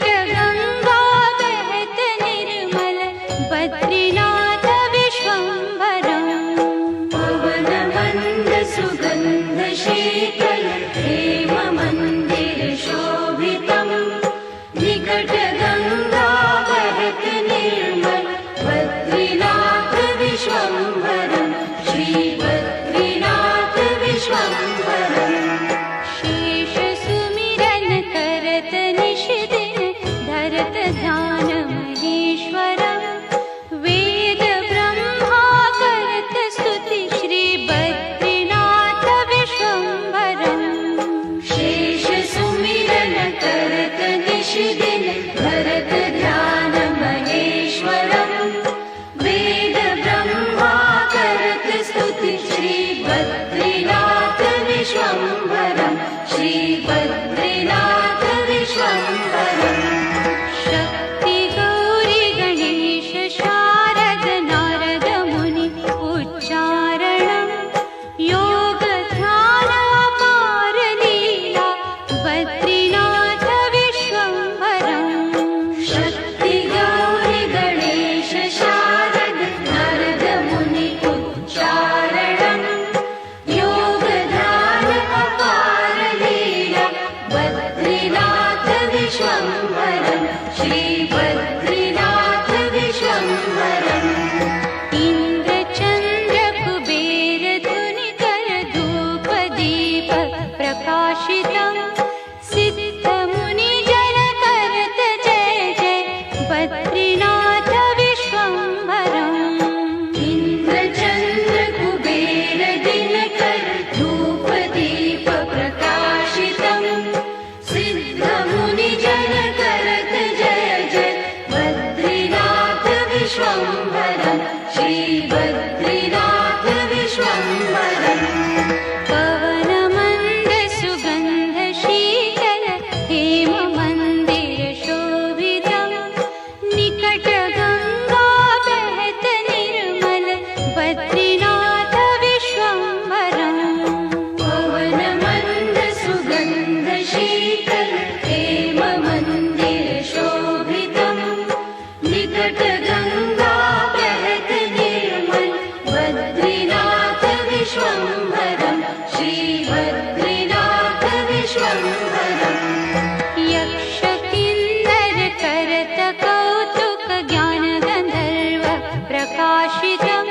गंगा बहत निर्मल बद्रीनाथ विश्वम्भरम् पवन मंद सुगंध शीतल हेम मंदिर शोभितम् निकट गंगा बहत निर्मल बद्रीनाथ विश्वम्भरम् श्री बद्रीनाथ विश्वम्भरम् शेष सुमिरन करत निश दिन धरत ध्यान महेश्वरम् वेद ब्रह्मा करत स्तुति श्री बद्रीनाथ विश्वम्भरम् शेष सुमिरन करत निश दिन धरत ध्यान महेश्वरम् वेद ब्रह्मा करत स्तुति श्री बद्रीनाथ विश्वम्भरम् श्री बद्रीनाथ विश्वम्भरम् शक्ति गौरी गणेश शारद नारद मुनि उच्चारणम् योग ध्यान अपार लीला बद्रीनाथ विश्वम्भरम् शक्ति गौरी गणेश शारद नारद मुनि उच्चारणम् योग ध्यान अपार लीला बद्रीनाथ विश्वम्भरम् श्री बद्रीनाथ विश्वम्भरम् इंद्र चंद्र कुबेर धुनिकर धूप दीप प्रकाशितम् सिद्ध मुनि जन करत जय जय बद्रीनाथ विश्वम्भरम् इंद्र चंद्र कुबेर दिनकर धूप दीप प्रकाशितम् सिद्ध मुनि जन करत जय जय बद्रीनाथ विश्वम्भरम् श्री बद्रीनाथ विश्वम्भरम् पवन मंद सुगंध शीतल हेम मंदिर शोभितम् निकट गंगा बहत निर्मल बद्रीनाथ विश्वम्भरम् पवन मंद सुगंध शीतल हेम मंदिर शोभितम् निकट गंगा बहत निर्मल बद्रीनाथ विश्वम्भरम् श्री बद्रीनाथ विश्वम्भरम् यक्ष किन्नर करत कौतुक ज्ञान गंधर्व प्रकाशितम्